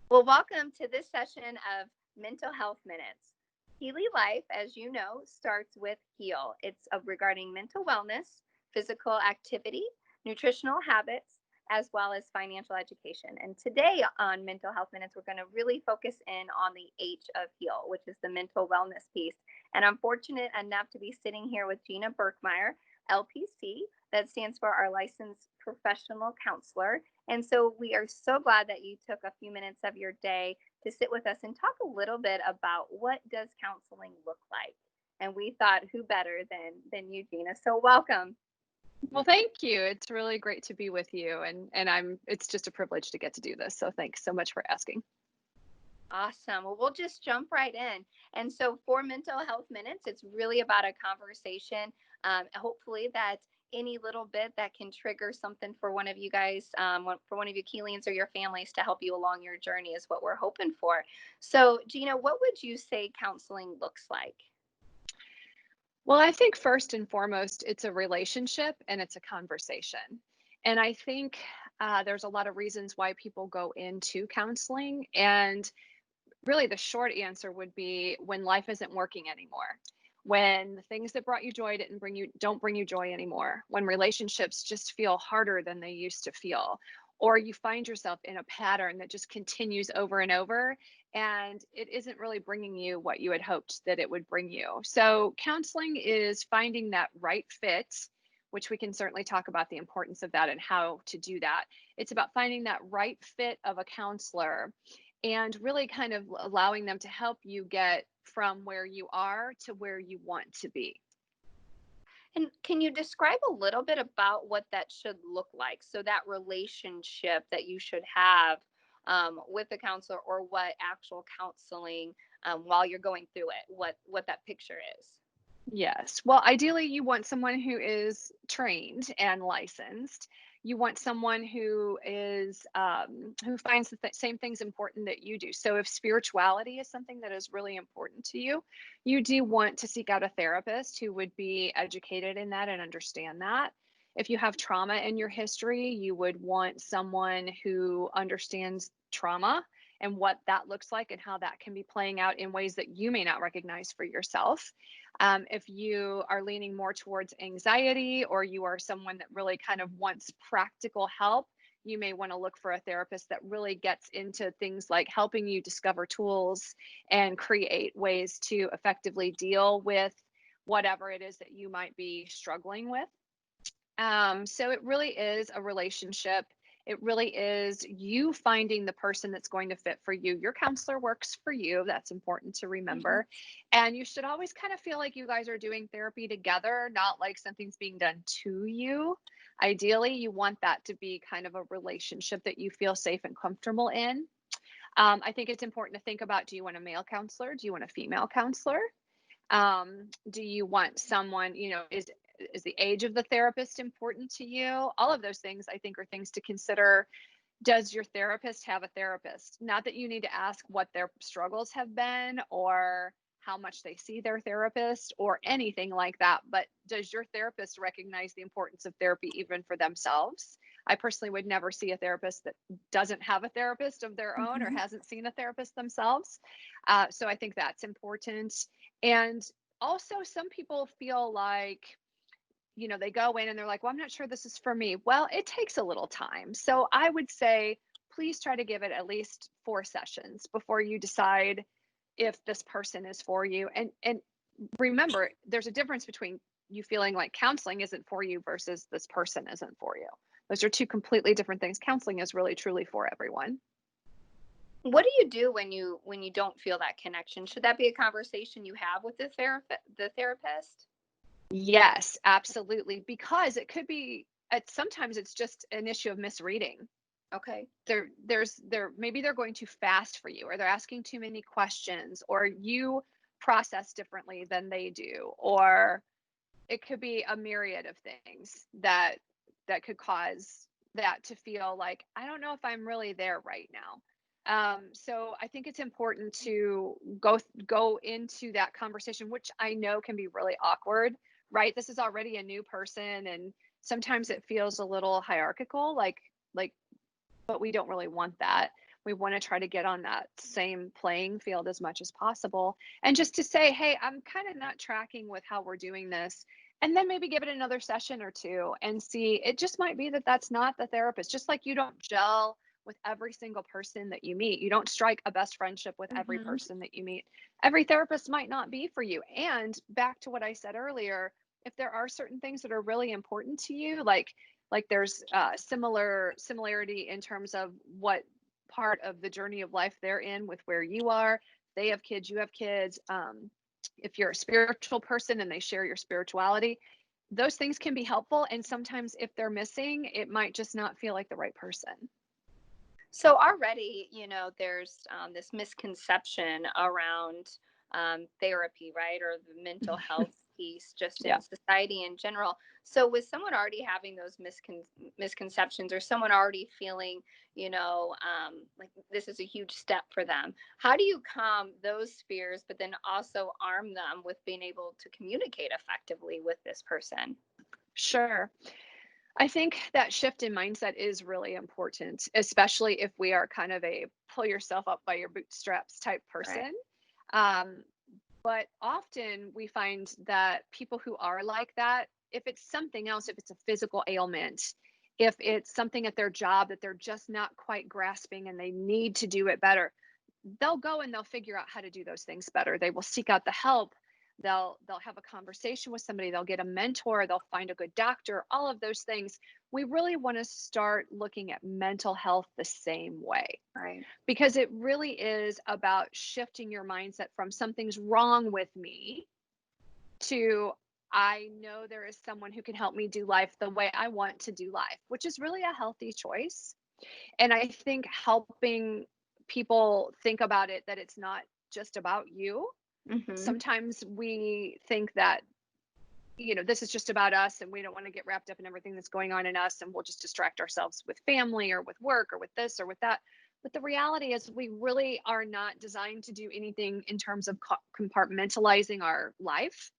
Well, welcome to this session of Mental Health Minutes. Healy Life, as you know, starts with heal. It's regarding mental wellness, physical activity, nutritional habits, as well as financial education. And today on Mental Health Minutes, we're going to really focus in on the H of heal, which is the mental wellness piece. And I'm fortunate enough to be sitting here with Gina Berkmeyer, LPC, that stands for our licensed professional counselor. And so we are so glad that you took a few minutes of your day to sit with us and talk a little bit about what does counseling look like. And we thought who better than you, Gina. So welcome. Well, thank you. It's really great to be with you and it's just a privilege to get to do this. So thanks so much for asking. Awesome. Well, we'll just jump right in. And so, for Mental Health Minutes, it's really about a conversation. Hopefully, that any little bit that can trigger something for one of you guys, for one of you Keelians or your families to help you along your journey is what we're hoping for. So, Gina, what would you say counseling looks like? Well, I think first and foremost, it's a relationship and it's a conversation. And I think there's a lot of reasons why people go into counseling. And really, the short answer would be when life isn't working anymore, when the things that brought you joy don't bring you joy anymore, when relationships just feel harder than they used to feel, or you find yourself in a pattern that just continues over and over and it isn't really bringing you what you had hoped that it would bring you. So counseling is finding that right fit, which we can certainly talk about the importance of that and how to do that. It's about finding that right fit of a counselor and really kind of allowing them to help you get from where you are to where you want to be. And can you describe a little bit about what that should look like? So, that relationship that you should have with the counselor, or what actual counseling while you're going through it, what that picture is. Yes. Well, ideally, you want someone who is trained and licensed. You want someone who is who finds the same things important that you do. So, if spirituality is something that is really important to you, you do want to seek out a therapist who would be educated in that and understand that. If you have trauma in your history, you would want someone who understands trauma and what that looks like and how that can be playing out in ways that you may not recognize for yourself. If you are leaning more towards anxiety or you are someone that really kind of wants practical help, you may want to look for a therapist that really gets into things like helping you discover tools and create ways to effectively deal with whatever it is that you might be struggling with. So it really is a relationship. It really is you finding the person that's going to fit for you. Your counselor works for you. That's important to Mhm. remember. And you should always kind of feel like you guys are doing therapy together, not like something's being done to you. Ideally, you want that to be kind of a relationship that you feel safe and comfortable in. I think it's important to think about, do you want a male counselor? Do you want a female counselor? Do you want someone, is the age of the therapist important to you? All of those things I think are things to consider. Does your therapist have a therapist? Not that you need to ask what their struggles have been or how much they see their therapist or anything like that, but does your therapist recognize the importance of therapy even for themselves? I personally would never see a therapist that doesn't have a therapist of their own or Mhm. hasn't seen a therapist themselves. So I think that's important. And also, some people feel like, they go in and they're like, well, I'm not sure this is for me. Well, it takes a little time. So I would say, please try to give it at least 4 sessions before you decide if this person is for you. And remember, there's a difference between you feeling like counseling isn't for you versus this person isn't for you. Those are two completely different things. Counseling is really truly for everyone. What do you do when you don't feel that connection? Should that be a conversation you have with the therapist? Yes, absolutely. Because it could be, sometimes it's just an issue of misreading. Okay. They're maybe they're going too fast for you, or they're asking too many questions, or you process differently than they do, or it could be a myriad of things that could cause that to feel like, I don't know if I'm really there right now. So I think it's important to go into that conversation, which I know can be really awkward, right? This is already a new person, and sometimes it feels a little hierarchical, like, but we don't really want that. We want to try to get on that same playing field as much as possible. And just to say, hey, I'm kind of not tracking with how we're doing this. And then maybe give it another session or two and see. It just might be that that's not the therapist. Just like you don't gel with every single person that you meet, you don't strike a best friendship with every Hmm. person that you meet. Every therapist might not be for you. And back to what I said earlier, if there are certain things that are really important to you, like there's similarity in terms of what part of the journey of life they're in with where you are. They have kids, you have kids. If you're a spiritual person and they share your spirituality, those things can be helpful. And sometimes if they're missing, it might just not feel like the right person. So already, there's this misconception around therapy, right? Or the mental health piece just Yeah. in society in general. So with someone already having those misconceptions or someone already feeling, like this is a huge step for them, how do you calm those fears, but then also arm them with being able to communicate effectively with this person? Sure. I think that shift in mindset is really important, especially if we are kind of a pull yourself up by your bootstraps type Right. person. Um, but often we find that people who are like that, if it's something else, if it's a physical ailment, if it's something at their job that they're just not quite grasping and they need to do it better, they'll go and they'll figure out how to do those things better. They will seek out the help. They'll have a conversation with somebody, they'll get a mentor, they'll find a good doctor, all of those things. We really want to start looking at mental health the same way Right. because it really is about shifting your mindset from something's wrong with me to I know there is someone who can help me do life the way I want to do life, which is really a healthy choice. And I think helping people think about it that it's not just about you. Hmm. Sometimes we think that, this is just about us and we don't want to get wrapped up in everything that's going on in us and we'll just distract ourselves with family or with work or with this or with that. But the reality is we really are not designed to do anything in terms of compartmentalizing our life.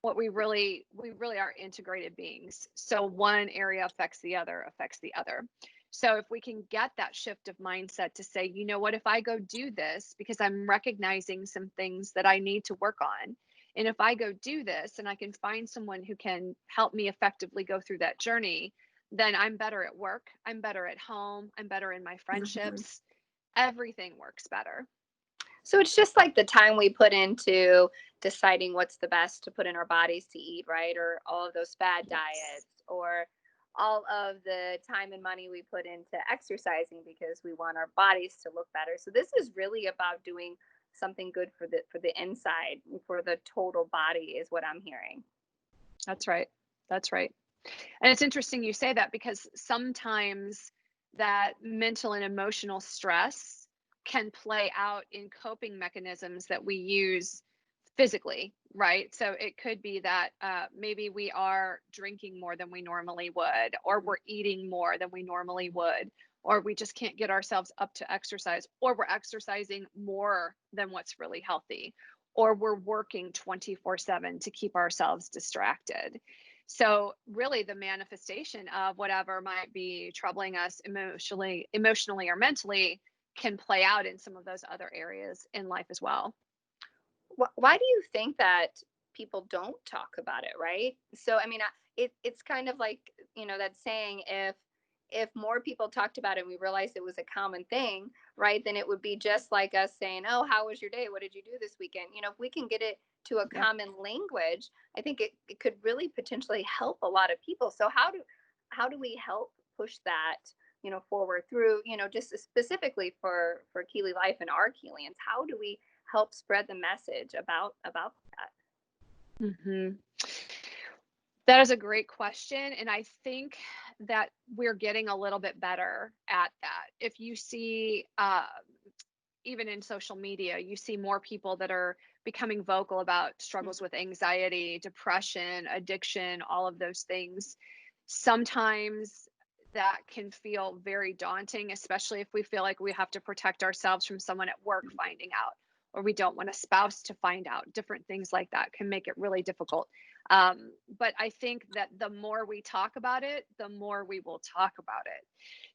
What we really are integrated beings. So one area affects the other, affects the other. So if we can get that shift of mindset to say, you know what, if I go do this because I'm recognizing some things that I need to work on, and if I go do this and I can find someone who can help me effectively go through that journey, then I'm better at work, I'm better at home, I'm better in my Hmm. friendships. Everything works better. So it's just like the time we put into deciding what's the best to put in our bodies to eat, right? Or all of those fad Yes. diets, or all of the time and money we put into exercising because we want our bodies to look better. So this is really about doing something good for the inside, for the total body is what I'm hearing. That's right. That's right. And it's interesting you say that because sometimes that mental and emotional stress can play out in coping mechanisms that we use physically, right? So it could be that maybe we are drinking more than we normally would, or we're eating more than we normally would, or we just can't get ourselves up to exercise, or we're exercising more than what's really healthy, or we're working 24/7 to keep ourselves distracted. So really the manifestation of whatever might be troubling us emotionally or mentally can play out in some of those other areas in life as well. Why do you think that people don't talk about it, right? So I mean, it's kind of like, that saying, if more people talked about it and we realized it was a common thing, right, then it would be just like us saying, oh, how was your day, what did you do this weekend? If we can get it to a Yep. common language, I think it could really potentially help a lot of people. So how do we help push that, forward through, just specifically for Keely Life and our Keelians? How do we help spread the message about that? hmm That is a great question. And I think that we're getting a little bit better at that. If you see, even in social media, you see more people that are becoming vocal about struggles Mhm. with anxiety, depression, addiction, all of those things. Sometimes that can feel very daunting, especially if we feel like we have to protect ourselves from someone at work finding out, or we don't want a spouse to find out. Different things like that can make it really difficult. But I think that the more we talk about it, the more we will talk about it.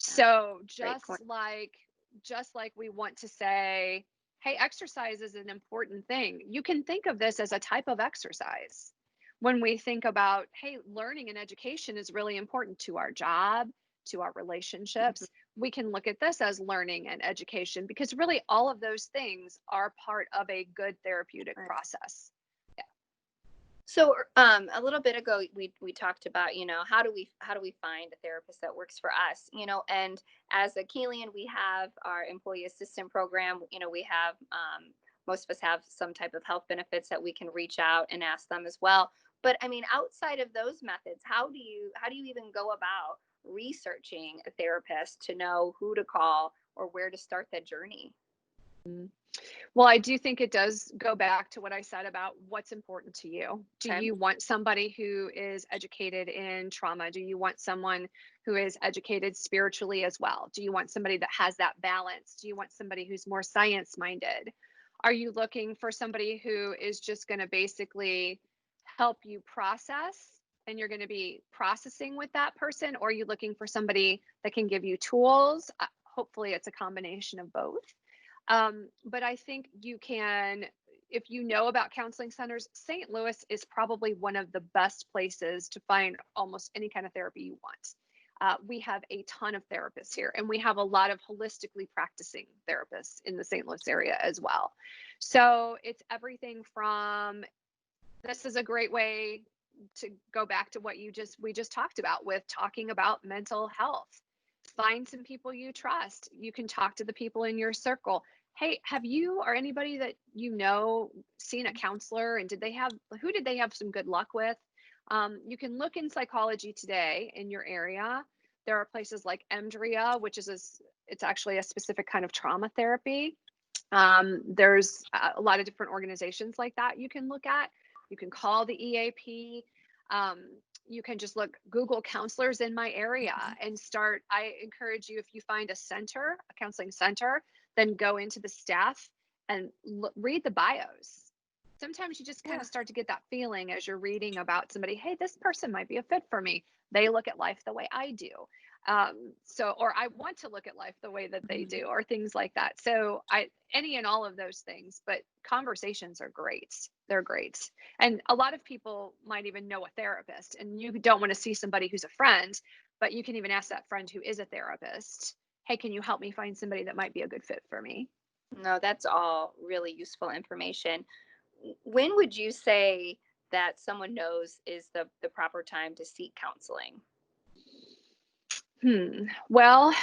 Yeah, So great point. just like just like we want to say, hey, exercise is an important thing, you can think of this as a type of exercise. When we think about, hey, learning and education is really important to our job, to our Mhm. relationships, we can look at this as learning and education because really all of those things are part of a good therapeutic Right. process. Yeah. So, a little bit ago, we talked about, how do we find a therapist that works for us, and as a Keelian, we have our employee assistant program. We have, most of us have some type of health benefits that we can reach out and ask them as well. But I mean, outside of those methods, how do you even go about researching a therapist to know who to call or where to start that journey? Mm. Well, I do think it does go back to what I said about what's important to you. Do Okay. you want somebody who is educated in trauma? Do you want someone who is educated spiritually as well? Do you want somebody that has that balance? Do you want somebody who's more science minded? Are you looking for somebody who is just going to basically help you process and you're going to be processing with that person? Or are you looking for somebody that can give you tools? Hopefully, it's a combination of both. But I think you can, if you know about counseling centers, St. Louis is probably one of the best places to find almost any kind of therapy you want. We have a ton of therapists here, and we have a lot of holistically practicing therapists in the St. Louis area as well. So it's everything from, this is a great way to go back to what we just talked about with talking about mental health. Find some people you trust. You can talk to the people in your circle. Hey, have you or anybody that you know seen a counselor, and who did they have some good luck with? You can look in Psychology Today in your area. There are places like EMDRIA, which is it's actually a specific kind of trauma therapy. There's a lot of different organizations like that you can look at. You can call the EAP. Um, you can just Google counselors in my area Mhm. and start. I encourage you, if you find a center, a counseling center, then go into the staff and read the bios. Sometimes you just kind Yeah. of start to get that feeling as you're reading about somebody, hey, this person might be a fit for me. They look at life the way I do. Or I want to look at life the way that they Mhm. do, or things like that. Any and all of those things, but conversations are great. They're great. And a lot of people might even know a therapist, and you don't want to see somebody who's a friend, but you can even ask that friend who is a therapist, hey, can you help me find somebody that might be a good fit for me? No, that's all really useful information. When would you say that someone knows is the proper time to seek counseling? Well,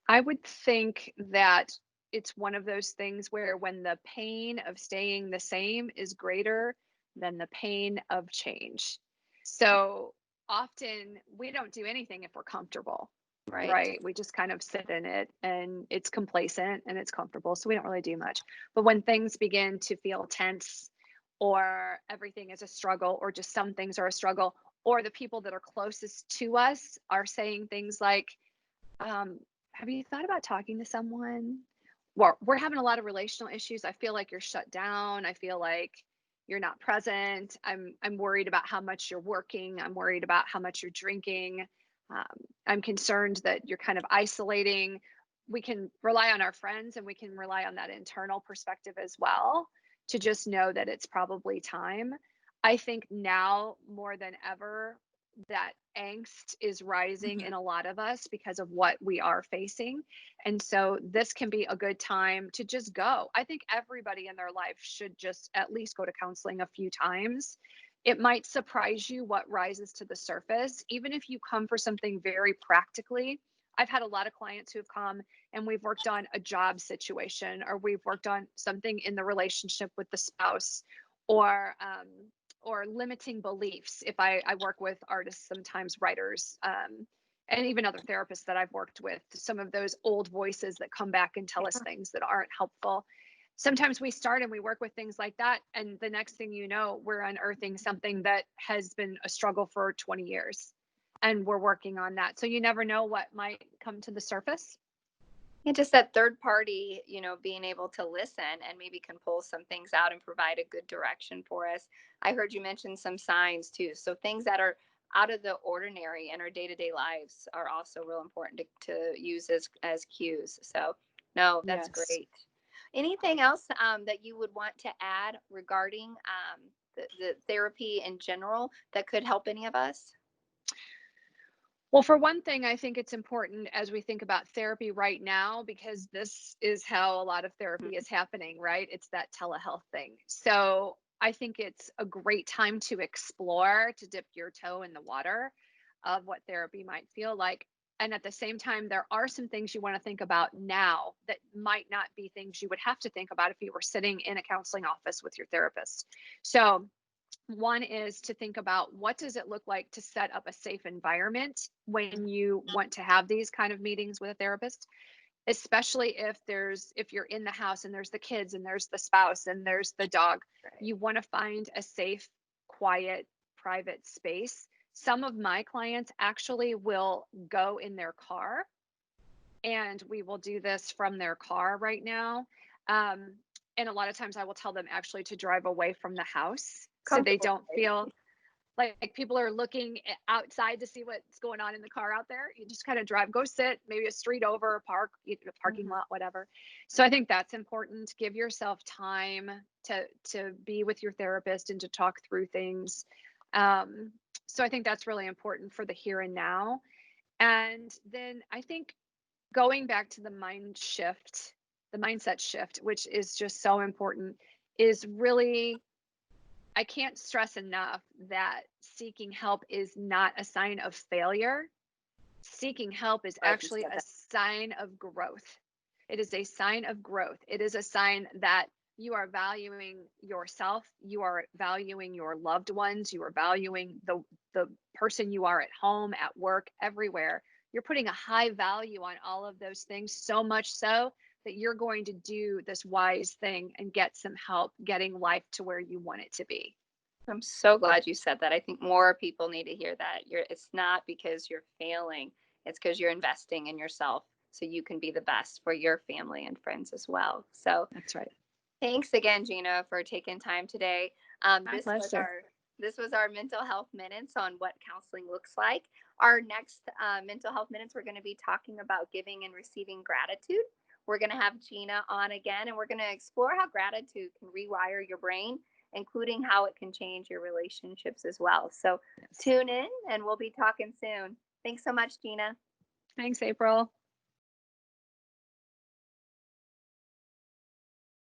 I would think that it's one of those things where when the pain of staying the same is greater than the pain of change. So often we don't do anything if we're comfortable, Right. right? We just kind of sit in it and it's complacent and it's comfortable. So we don't really do much. But when things begin to feel tense, or everything is a struggle, or just some things are a struggle, or the people that are closest to us are saying things like, um, have you thought about talking to someone? Well, we're having a lot of relational issues. I feel like you're shut down. I feel like you're not present. I'm worried about how much you're working. I'm worried about how much you're drinking. Um, I'm concerned that you're kind of isolating. We can rely on our friends, and we can rely on that internal perspective as well to just know that it's probably time. I think now more than ever, that angst is rising Mhm. in a lot of us because of what we are facing. And so this can be a good time to just go. I think everybody in their life should just at least go to counseling a few times. It might surprise you what rises to the surface, even if you come for something very practically. I've had a lot of clients who have come and we've worked on a job situation, or we've worked on something in the relationship with the spouse, or limiting beliefs. If I work with artists, sometimes writers, and even other therapists that I've worked with, some of those old voices that come back and tell us Yeah. things that aren't helpful. Sometimes we start and we work with things like that. And the next thing you know, we're unearthing something that has been a struggle for 20 years. And we're working on that. So you never know what might come to the surface. And just that third party, being able to listen and maybe can pull some things out and provide a good direction for us. I heard you mention some signs too. So things that are out of the ordinary in our day-to-day lives are also real important to use as cues. So No, that's Yes. great. Anything else that you would want to add regarding the therapy in general that could help any of us? Well, for one thing, I think it's important as we think about therapy right now, because this is how a lot of therapy Mhm. is happening, right? It's that telehealth thing. So I think it's a great time to explore, to dip your toe in the water of what therapy might feel like. And at the same time, there are some things you want to think about now that might not be things you would have to think about if you were sitting in a counseling office with your therapist. So one is to think about what does it look like to set up a safe environment when you want to have these kind of meetings with a therapist, especially if you're in the house and there's the kids and there's the spouse and there's the dog. Right. You want to find a safe, quiet, private space. Some of my clients actually will go in their car, and we will do this from their car right now. Um, and a lot of times I will tell them actually to drive away from the house so they Comfortable don't space. feel like people are looking outside to see what's going on in the car out there. You just kind of drive, go sit, maybe a street over, park, a parking Mhm. lot, whatever. So I think that's important. Give yourself time to be with your therapist and to talk through things. Um, so I think that's really important for the here and now. And then I think going back to the mindset shift, which is just so important, is really, I can't stress enough that seeking help is not a sign of failure. Seeking help is Glad you actually said a that. sign of growth. It is a sign of growth. It is a sign that you are valuing yourself, you are valuing your loved ones, you are valuing the person you are at home, at work, everywhere. You're putting a high value on all of those things, so much so that you're going to do this wise thing and get some help getting life to where you want it to be. I'm so glad you said that. I think more people need to hear that. It's not because you're failing, it's because you're investing in yourself so you can be the best for your family and friends as well. So, That's right. thanks again, Gina, for taking time today. My pleasure. This was our mental health minutes on what counseling looks like. Our next mental health minutes, we're going to be talking about giving and receiving gratitude. We're going to have Gina on again, and we're going to explore how gratitude can rewire your brain, including how it can change your relationships as well. So Yes. tune in, and we'll be talking soon. Thanks so much, Gina. Thanks, April.